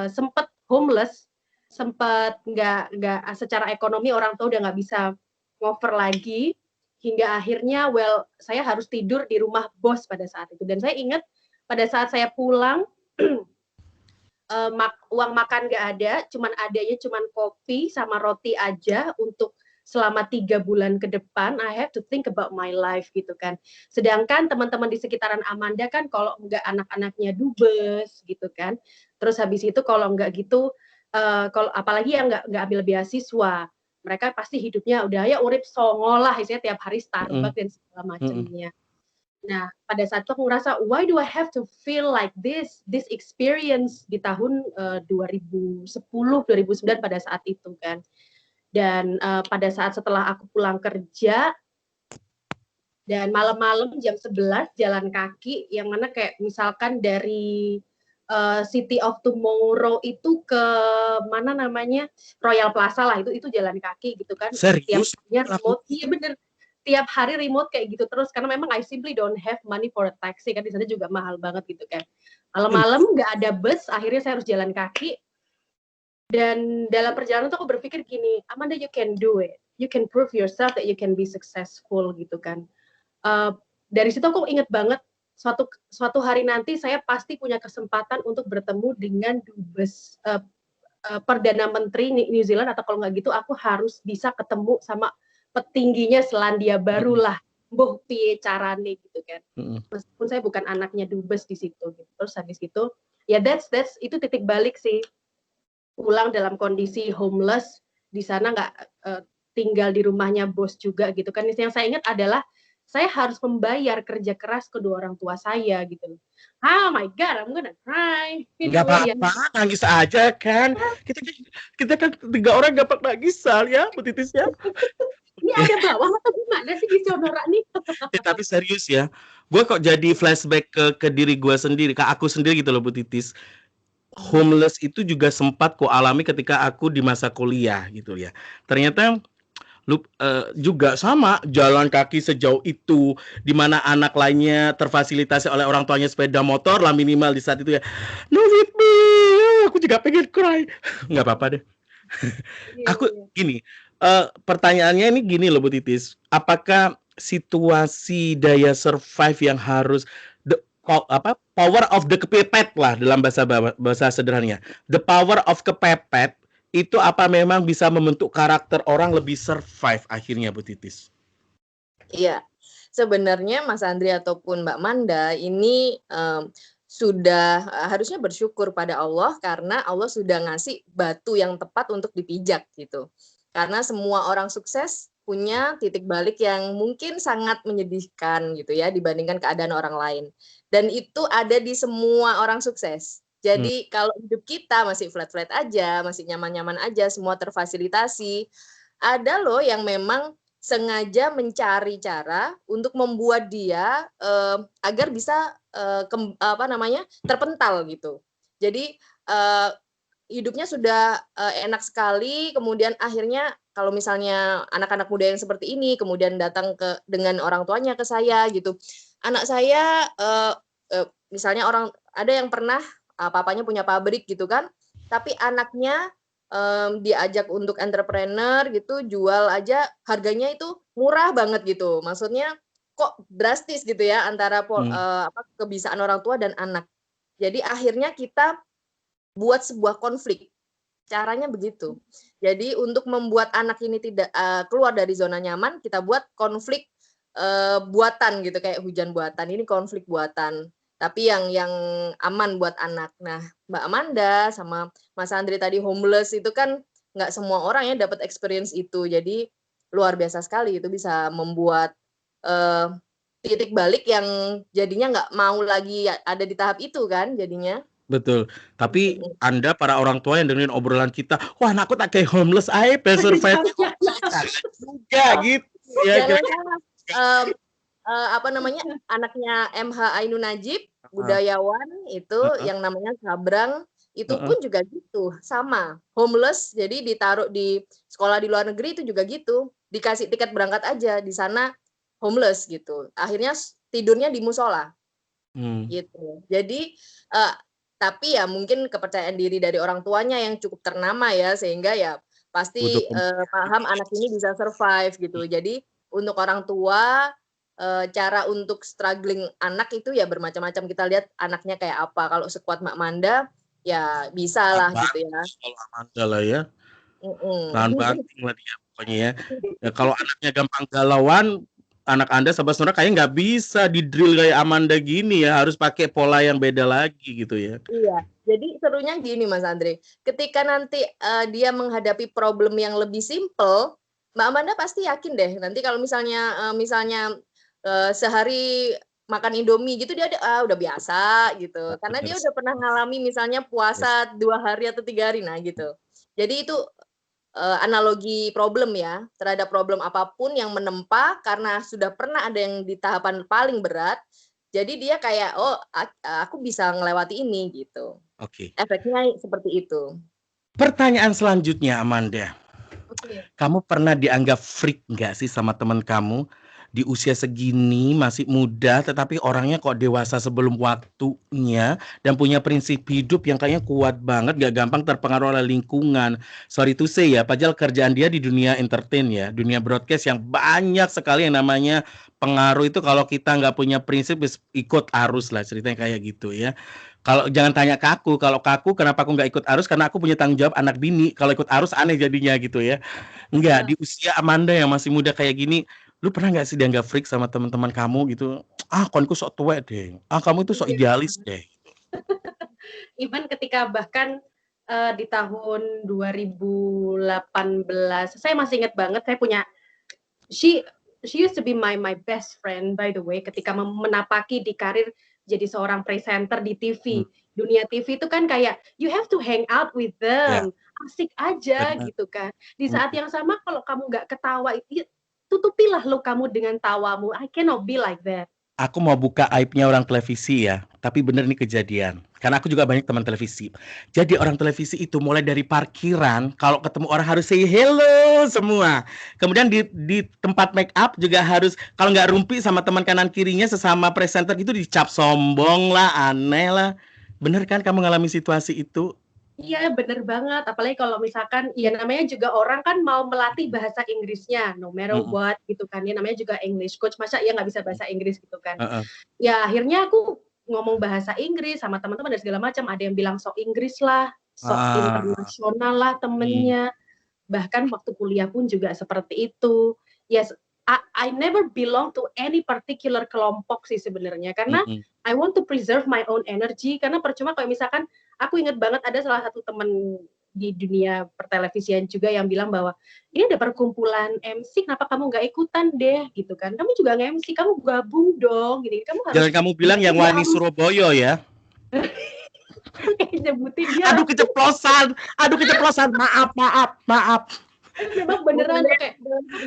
sempat homeless, sempat nggak secara ekonomi orang tua udah nggak bisa ngover lagi hingga akhirnya saya harus tidur di rumah bos pada saat itu. Dan saya ingat pada saat saya pulang uang makan nggak ada, adanya cuman kopi sama roti aja untuk selama 3 bulan ke depan. I have to think about my life gitu kan. Sedangkan teman-teman di sekitaran Amanda kan kalau nggak anak-anaknya dubes gitu kan. Terus habis itu kalau nggak gitu, kalau apalagi yang nggak ambil beasiswa, mereka pasti hidupnya udah ya urip songo lah, isinya tiap hari Starbucks dan segala macamnya. Nah, pada saat itu aku ngerasa, why do I have to feel like this experience di tahun 2010, 2009 pada saat itu kan. Dan pada saat setelah aku pulang kerja, dan malam-malam jam 11 jalan kaki, yang mana kayak misalkan dari City of Tomorrow itu ke mana namanya, Royal Plaza lah, itu jalan kaki gitu kan. Serius? Tiap remote, iya bener. Tiap hari remote kayak gitu terus karena memang I simply don't have money for a taxi kan, di sana juga mahal banget gitu kan. Malam-malam nggak ada bus, akhirnya saya harus jalan kaki. Dan dalam perjalanan tuh aku berpikir gini, Amanda, you can do it, you can prove yourself that you can be successful gitu kan. Dari situ aku inget banget suatu hari nanti saya pasti punya kesempatan untuk bertemu dengan dubes Perdana Menteri New Zealand, atau kalau nggak gitu aku harus bisa ketemu sama petingginya Selandia Baru lah, mbuh piye carane gitu kan. Meskipun saya bukan anaknya dubes di situ gitu. Terus habis itu ya that's itu titik balik sih. Pulang dalam kondisi homeless, di sana nggak tinggal di rumahnya bos juga gitu kan. Yang saya ingat adalah saya harus membayar kerja keras kedua orang tua saya gitu. Oh my God, I'm gonna cry. Nggak apa-apa, nangis aja kan. Kita kan 3 orang nggak pernah nangis ya, Bu Titis ya. Ini ada bawah atau gimana sih di sonora nih? Tapi serius ya, gue kok jadi flashback ke diri gue sendiri, ke aku sendiri gitu loh Bu Titis. Homeless itu juga sempat ku alami ketika aku di masa kuliah gitu ya. Ternyata juga sama, jalan kaki sejauh itu, di mana anak lainnya terfasilitasi oleh orang tuanya sepeda motor lah minimal di saat itu ya. No with me, aku juga pengen cry. Nggak apa-apa deh. Aku gini, pertanyaannya ini gini loh Bu Titis, apakah situasi daya survive yang harus power of the kepepet lah dalam bahasa sederhananya, the power of kepepet itu apa memang bisa membentuk karakter orang lebih survive akhirnya Bu Titis? Iya, sebenarnya Mas Andri ataupun Mbak Manda ini sudah harusnya bersyukur pada Allah karena Allah sudah ngasih batu yang tepat untuk dipijak gitu. Karena semua orang sukses punya titik balik yang mungkin sangat menyedihkan gitu ya dibandingkan keadaan orang lain. Dan itu ada di semua orang sukses. Jadi kalau hidup kita masih flat-flat aja, masih nyaman-nyaman aja, semua terfasilitasi, ada loh yang memang sengaja mencari cara untuk membuat dia agar bisa terpental gitu. Jadi hidupnya sudah enak sekali, kemudian akhirnya kalau misalnya anak-anak muda yang seperti ini kemudian datang dengan orang tuanya ke saya gitu. Anak saya misalnya ada yang pernah papanya punya pabrik gitu kan, tapi anaknya diajak untuk entrepreneur gitu, jual aja harganya itu murah banget gitu. Maksudnya kok drastis gitu ya antara kebiasaan orang tua dan anak. Jadi akhirnya kita buat sebuah konflik. Caranya begitu. Jadi untuk membuat anak ini tidak keluar dari zona nyaman, kita buat konflik buatan gitu, kayak hujan buatan. Ini konflik buatan, tapi yang aman buat anak. Nah, Mbak Amanda sama Mas Andri tadi homeless itu kan nggak semua orang ya dapat experience itu. Jadi luar biasa sekali, itu bisa membuat titik balik yang jadinya nggak mau lagi ada di tahap itu kan jadinya. Betul. Tapi Anda para orang tua yang dengerin obrolan kita, wah anakku tak kayak homeless aja, survive juga gitu ya. Apa namanya, anaknya MH Ainun Najib, budayawan itu yang namanya Sabrang, itu pun juga gitu, sama, homeless, jadi ditaruh di sekolah di luar negeri itu juga gitu, dikasih tiket berangkat aja, di sana homeless gitu, akhirnya tidurnya di musola, gitu. Jadi tapi ya mungkin kepercayaan diri dari orang tuanya yang cukup ternama ya, sehingga ya pasti paham anak ini bisa survive gitu. Jadi untuk orang tua cara untuk struggling anak itu ya bermacam-macam. Kita lihat anaknya kayak apa. Kalau sekuat Mak Manda ya bisa lah gitu ya. Kalau Amanda lah ya. Tahan banting lah dia pokoknya ya. Ya kalau anaknya gampang galauan, anak Anda sahabat sonora kayaknya nggak bisa di-drill kayak Amanda gini ya, harus pakai pola yang beda lagi gitu ya. Iya, jadi serunya gini Mas Andre, ketika nanti dia menghadapi problem yang lebih simple, Mbak Amanda pasti yakin deh, nanti kalau misalnya sehari makan Indomie gitu dia udah biasa gitu, karena dia udah pernah ngalami misalnya puasa 2 hari atau 3 hari, nah gitu. Jadi itu analogi problem ya, terhadap problem apapun yang menempa karena sudah pernah ada yang di tahapan paling berat, jadi dia kayak, oh aku bisa ngelewati ini gitu. Oke. Efeknya seperti itu. Pertanyaan selanjutnya Amanda. Kamu pernah dianggap freak nggak sih sama teman kamu? Di usia segini masih muda tetapi orangnya kok dewasa sebelum waktunya dan punya prinsip hidup yang kayaknya kuat banget, gak gampang terpengaruh oleh lingkungan. Sorry to say ya, padahal kerjaan dia di dunia entertain ya, dunia broadcast yang banyak sekali yang namanya pengaruh itu. Kalau kita nggak punya prinsip ikut arus lah, ceritanya kayak gitu ya. Kalau jangan tanya ke aku, kalau ke aku kenapa aku nggak ikut arus, karena aku punya tanggung jawab anak bini. Kalau ikut arus aneh jadinya gitu ya. Enggak, di usia Amanda yang masih muda kayak gini, lu pernah nggak sih dianggap freak sama teman-teman kamu gitu? Ah, konku sok tua deh. Ah, kamu itu sok idealis deh. Even ketika bahkan di tahun 2018, saya masih ingat banget, saya punya she used to be my best friend by the way, ketika menapaki di karir jadi seorang presenter di TV. Dunia TV itu kan kayak you have to hang out with them. Asik aja gitu kan. Di saat yang sama kalau kamu nggak ketawa, tutupilah lo kamu dengan tawamu. I cannot be like that. Aku mau buka aibnya orang televisi ya, tapi bener nih kejadian. Karena aku juga banyak teman televisi. Jadi orang televisi itu mulai dari parkiran, kalau ketemu orang harus say hello semua. Kemudian di tempat make up juga harus, kalau nggak rumpi sama teman kanan kirinya sesama presenter gitu dicap sombong lah, aneh lah. Bener kan kamu ngalami situasi itu? Iya bener banget, apalagi kalau misalkan ya namanya juga orang kan mau melatih bahasa Inggrisnya, no matter what gitu kan, ya namanya juga English coach, masa ya nggak bisa bahasa Inggris gitu kan. Ya akhirnya aku ngomong bahasa Inggris sama teman-teman dan segala macam, ada yang bilang sok Inggris lah, sok internasional lah temennya, bahkan waktu kuliah pun juga seperti itu. Yes, I never belong to any particular kelompok sih sebenarnya, karena I want to preserve my own energy, karena percuma kalau misalkan, aku ingat banget ada salah satu teman di dunia pertelevisian juga yang bilang bahwa, ini ada perkumpulan MC, kenapa kamu nggak ikutan deh, gitu kan, kamu juga nge-MC, kamu gabung dong, gini, kamu harus. Jangan kamu bilang yang Wani Surabaya ya. Nyebutin dia. Aduh keceplosan, maaf. Memang beneran kayak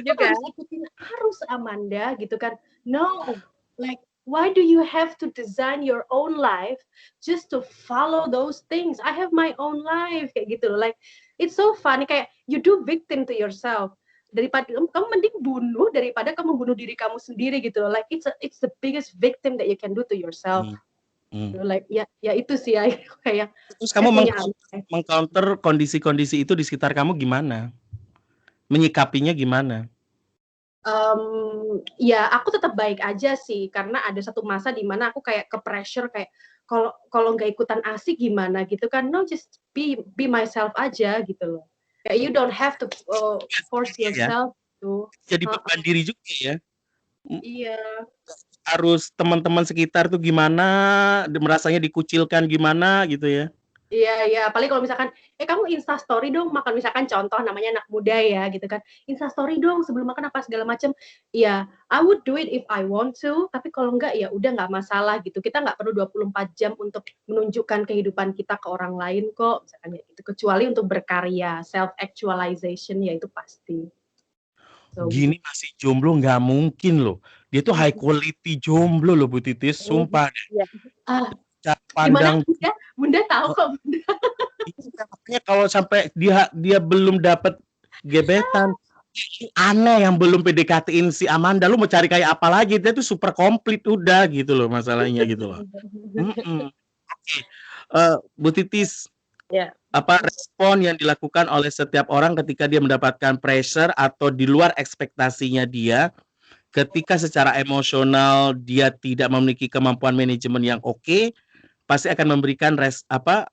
juga harus ikutin arus Amanda gitu kan. No, like why do you have to design your own life just to follow those things? I have my own life kayak gitu loh. Like it's so funny, kayak you do victim to yourself. Daripada kamu mending bunuh daripada kamu bunuh diri kamu sendiri gitu loh. Like it's the biggest victim that you can do to yourself. Like ya itu sih ya kayak. Terus kamu mengcounter kondisi-kondisi itu di sekitar kamu gimana? Menyikapinya gimana? Ya aku tetap baik aja sih, karena ada satu masa di mana aku kayak ke pressure kayak kalau nggak ikutan asik gimana gitu kan. No, just be myself aja gitu loh. Kayak you don't have to force yourself to. Jadi beban diri juga ya. Iya. Harus teman-teman sekitar tuh gimana, merasanya dikucilkan gimana gitu ya. Iya, apalagi kalau misalkan, kamu Insta story dong makan, misalkan contoh namanya anak muda ya gitu kan, Insta story dong sebelum makan apa segala macam. Iya, I would do it if I want to, tapi kalau enggak ya udah nggak masalah gitu. Kita nggak perlu 24 jam untuk menunjukkan kehidupan kita ke orang lain kok, misalkan ya gitu. Kecuali untuk berkarya, self actualization ya itu pasti. So, Gini masih jomblo nggak mungkin loh. Dia tuh high quality jomblo loh Bu Titis, sumpah deh. Gimana Bunda tahu kok Bunda. Makanya kalau sampai dia belum dapat gebetan, aneh yang belum PDKT-in si Amanda, lu mau cari kayak apa lagi? Dia tuh super komplit udah gitu loh masalahnya gitu loh. Oke. Bu Titis, apa respon yang dilakukan oleh setiap orang ketika dia mendapatkan pressure atau di luar ekspektasinya dia, ketika secara emosional dia tidak memiliki kemampuan manajemen yang oke, pasti akan memberikan respon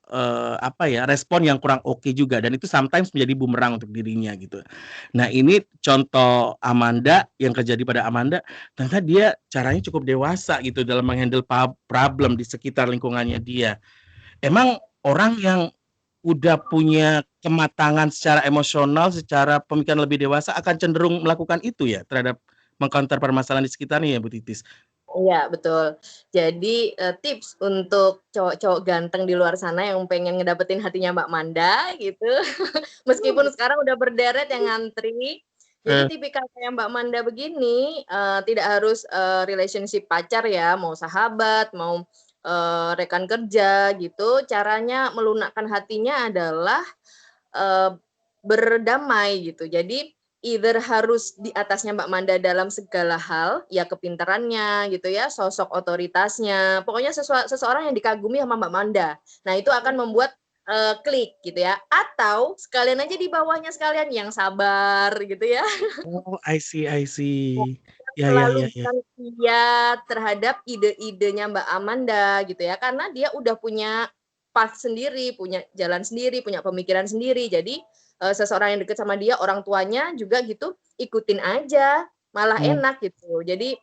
yang kurang oke juga, dan itu sometimes menjadi bumerang untuk dirinya gitu. Nah ini contoh Amanda, yang terjadi pada Amanda, ternyata dia caranya cukup dewasa gitu dalam menghandle problem di sekitar lingkungannya dia. Emang orang yang udah punya kematangan secara emosional, secara pemikiran lebih dewasa akan cenderung melakukan itu ya terhadap mengcounter permasalahan di sekitarnya ya Bu Titis? Iya betul. Jadi tips untuk cowok-cowok ganteng di luar sana yang pengen ngedapetin hatinya Mbak Manda gitu, meskipun sekarang udah berderet yang ngantri. Jadi tipikal kayak Mbak Manda begini, tidak harus relationship pacar ya, mau sahabat, mau rekan kerja gitu. Caranya melunakkan hatinya adalah berdamai gitu. Jadi either harus di atasnya Mbak Manda dalam segala hal, ya kepintarannya gitu ya, sosok otoritasnya, pokoknya seseorang yang dikagumi sama Mbak Manda. Nah itu akan membuat klik gitu ya. Atau sekalian aja di bawahnya sekalian yang sabar gitu ya. Oh, I see. Ya. Selalu setia terhadap ide-idenya Mbak Amanda gitu ya, karena dia udah punya path sendiri, punya jalan sendiri, punya pemikiran sendiri. Jadi seseorang yang dekat sama dia, orang tuanya juga gitu, ikutin aja, malah enak gitu. Jadi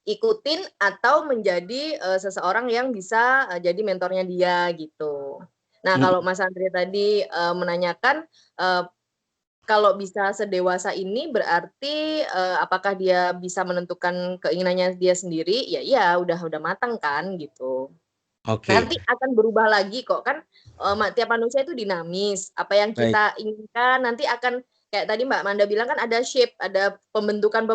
ikutin atau menjadi seseorang yang bisa jadi mentornya dia gitu. Nah kalau Mas Andri tadi menanyakan kalau bisa sedewasa ini berarti apakah dia bisa menentukan keinginannya dia sendiri? Ya iya, udah matang kan gitu. Nanti akan berubah lagi kok, kan tiap manusia itu dinamis. Apa yang kita inginkan nanti akan, kayak tadi Mbak Manda bilang kan ada shape, ada pembentukan,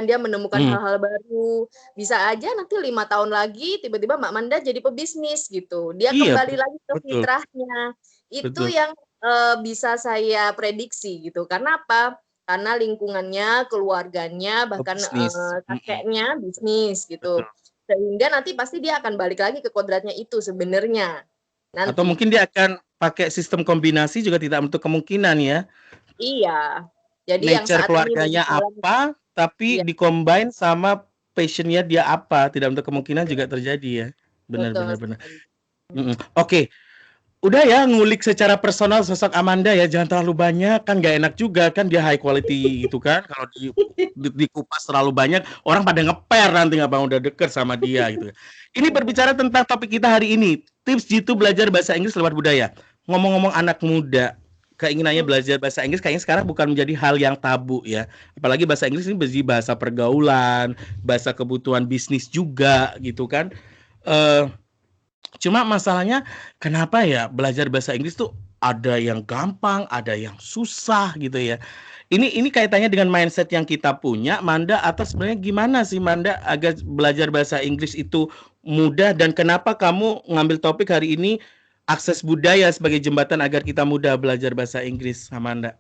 dia menemukan hal-hal baru. Bisa aja nanti 5 tahun lagi tiba-tiba Mbak Manda jadi pebisnis gitu. Dia kembali lagi ke fitrahnya. Itu yang bisa saya prediksi gitu. Karena apa? Karena lingkungannya, keluarganya, bahkan kakeknya bisnis gitu. Sehingga nanti pasti dia akan balik lagi ke kodratnya itu sebenarnya. Atau mungkin dia akan pakai sistem kombinasi juga tidak menutup kemungkinan ya. Iya. Jadi nature yang saat keluarganya ini apa, tapi di-combine sama passion-nya dia apa, tidak menutup kemungkinan juga terjadi ya. Benar. Oke. Udah ya ngulik secara personal sosok Amanda ya, jangan terlalu banyak, kan gak enak juga kan, dia high quality gitu kan, kalau dikupas terlalu banyak orang pada ngeper nanti nggak udah deket sama dia gitu. Ini berbicara tentang topik kita hari ini, tips jitu belajar bahasa Inggris lewat budaya. Ngomong-ngomong anak muda, keinginannya belajar bahasa Inggris kayaknya sekarang bukan menjadi hal yang tabu ya, apalagi bahasa Inggris ini menjadi bahasa pergaulan, bahasa kebutuhan bisnis juga gitu kan. Cuma masalahnya kenapa ya belajar bahasa Inggris tuh ada yang gampang, ada yang susah gitu ya. Ini kaitannya dengan mindset yang kita punya, Manda, atau sebenarnya gimana sih Manda agar belajar bahasa Inggris itu mudah, dan kenapa kamu ngambil topik hari ini akses budaya sebagai jembatan agar kita mudah belajar bahasa Inggris, Amanda?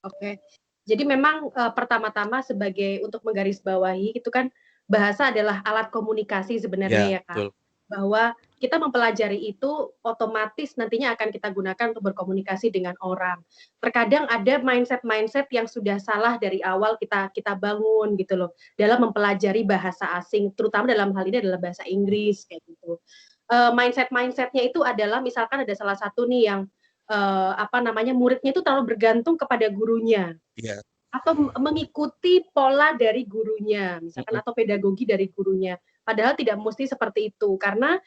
Oke. Jadi memang pertama-tama sebagai untuk menggarisbawahi itu kan bahasa adalah alat komunikasi Ya, sebenarnya ya Kak. betul. Bahwa kita mempelajari itu otomatis nantinya akan kita gunakan untuk berkomunikasi dengan orang. Terkadang ada mindset-mindset yang sudah salah dari awal kita bangun gitu loh dalam mempelajari bahasa asing, terutama dalam hal ini adalah bahasa Inggris kayak gitu. Mindset-mindsetnya itu adalah misalkan ada salah satu nih yang muridnya itu terlalu bergantung kepada gurunya Iya. atau mengikuti pola dari gurunya, misalkan atau pedagogi dari gurunya. Padahal tidak mesti seperti itu karena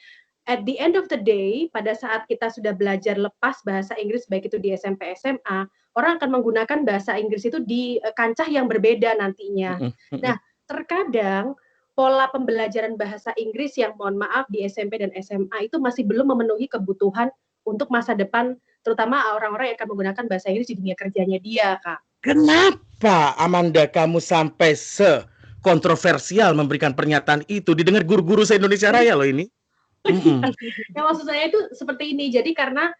at the end of the day, pada saat kita sudah belajar lepas bahasa Inggris baik itu di SMP, SMA, orang akan menggunakan bahasa Inggris itu di kancah yang berbeda nantinya. Nah, terkadang pola pembelajaran bahasa Inggris yang mohon maaf di SMP dan SMA itu masih belum memenuhi kebutuhan untuk masa depan, terutama orang-orang yang akan menggunakan bahasa Inggris di dunia kerjanya dia, Kak. Kenapa Amanda kamu sampai kontroversial memberikan pernyataan itu? Didengar guru-guru se-Indonesia Raya loh ini. Ya maksud saya itu seperti ini. Jadi karena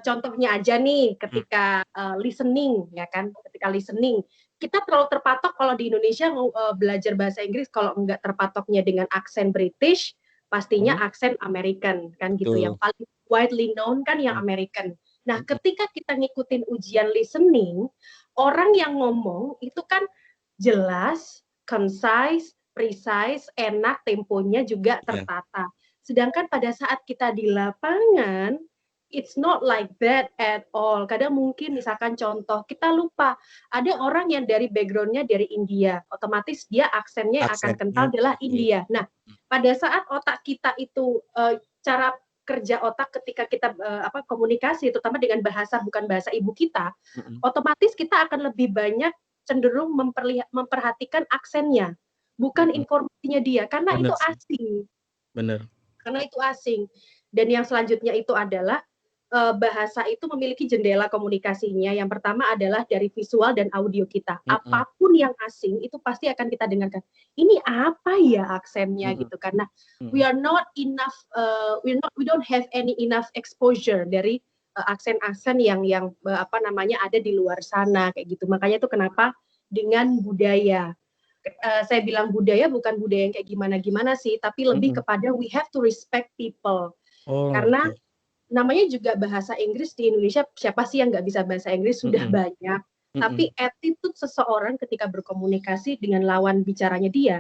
contohnya aja nih ketika listening ya kan, ketika listening kita terlalu terpatok kalau di Indonesia belajar bahasa Inggris kalau enggak terpatoknya dengan aksen British, pastinya aksen American kan gitu. Yang paling widely known kan yang American. Nah, ketika kita ngikutin ujian listening, orang yang ngomong itu kan jelas, concise, precise, enak, temponya juga tertata. Sedangkan pada saat kita di lapangan, it's not like that at all. Kadang mungkin misalkan contoh, kita lupa, ada orang yang dari background-nya dari India, otomatis dia aksennya akan kental adalah India. Nah, pada saat otak kita itu, cara kerja otak ketika kita komunikasi, terutama dengan bahasa bukan bahasa ibu kita, otomatis kita akan lebih banyak cenderung memperhatikan aksennya, bukan informasinya dia, karena itu asing. Benar. Karena itu asing. Dan yang selanjutnya itu adalah bahasa itu memiliki jendela komunikasinya. Yang pertama adalah dari visual dan audio kita. Apapun yang asing itu pasti akan kita dengarkan. Ini apa ya aksennya gitu? Karena we are not enough, we don't have any enough exposure dari aksen-aksen yang ada di luar sana kayak gitu. Makanya itu kenapa dengan budaya. Saya bilang budaya bukan budaya yang kayak gimana-gimana sih, tapi lebih kepada we have to respect people. Karena namanya juga bahasa Inggris di Indonesia, siapa sih yang nggak bisa bahasa Inggris? Sudah banyak. Tapi attitude seseorang ketika berkomunikasi dengan lawan bicaranya dia,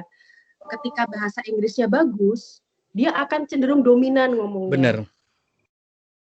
ketika bahasa Inggrisnya bagus, dia akan cenderung dominan ngomongnya. Benar.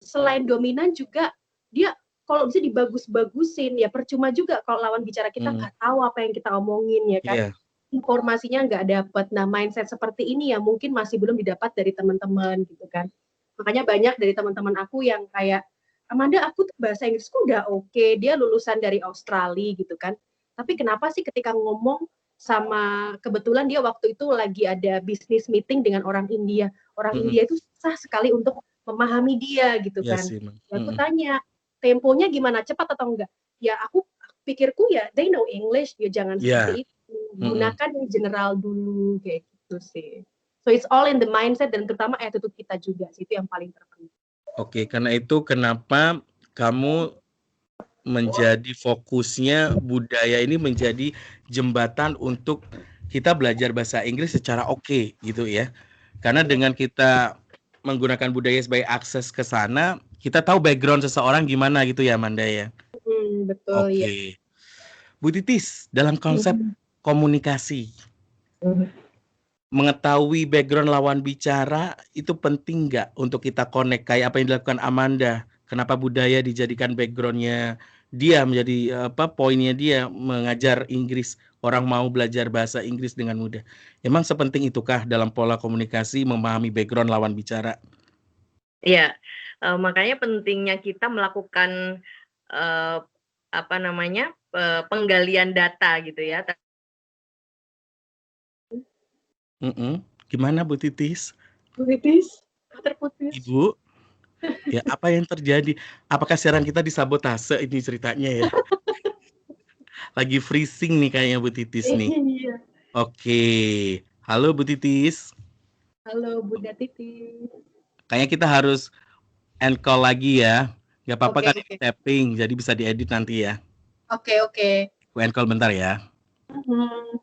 Selain dominan juga, dia kalau bisa dibagus-bagusin, ya percuma juga kalau lawan bicara kita nggak tahu apa yang kita omongin, ya kan? Informasinya nggak dapat. Nah, mindset seperti ini ya mungkin masih belum didapat dari teman-teman gitu kan. Makanya banyak dari teman-teman aku yang kayak, Amanda, aku tuh bahasa Inggrisku udah oke, dia lulusan dari Australia gitu kan. Tapi kenapa sih ketika ngomong sama, kebetulan dia waktu itu lagi ada business meeting dengan orang India. Orang India itu susah sekali untuk memahami dia gitu kan. Ya, aku tanya, temponya gimana, cepat atau enggak? Ya aku pikirku ya, they know English, ya jangan seperti itu. Gunakan yang general dulu kayak gitu sih. So it's all in the mindset dan terutama attitude kita juga sih, itu yang paling terpenting. Oke, karena itu kenapa kamu menjadi fokusnya budaya ini menjadi jembatan untuk kita belajar bahasa Inggris secara oke gitu ya. Karena dengan kita menggunakan budaya sebagai akses ke sana, kita tahu background seseorang gimana gitu ya, Amanda ya. Betul ya. Oke. Bu Titis, dalam konsep komunikasi, mengetahui background lawan bicara itu penting nggak untuk kita connect kayak apa yang dilakukan Amanda? Kenapa budaya dijadikan backgroundnya dia menjadi poinnya dia mengajar Inggris, orang mau belajar bahasa Inggris dengan mudah. Emang sepenting itukah dalam pola komunikasi memahami background lawan bicara? Iya, makanya pentingnya kita melakukan penggalian data gitu ya. Gimana Bu Titis? Bu Titis, terputus. Ibu? Ya, apa yang terjadi? Apakah siaran kita disabotase ini ceritanya ya? Lagi freezing nih kayaknya Bu Titis nih. Iya. Oke. Halo Bu Titis. Halo Bunda Titi. Kayaknya kita harus end call lagi ya. Gak apa-apa Oke, kan oke. ini tapping, jadi bisa diedit nanti ya. Oke, oke. Aku end call bentar ya. Mhm.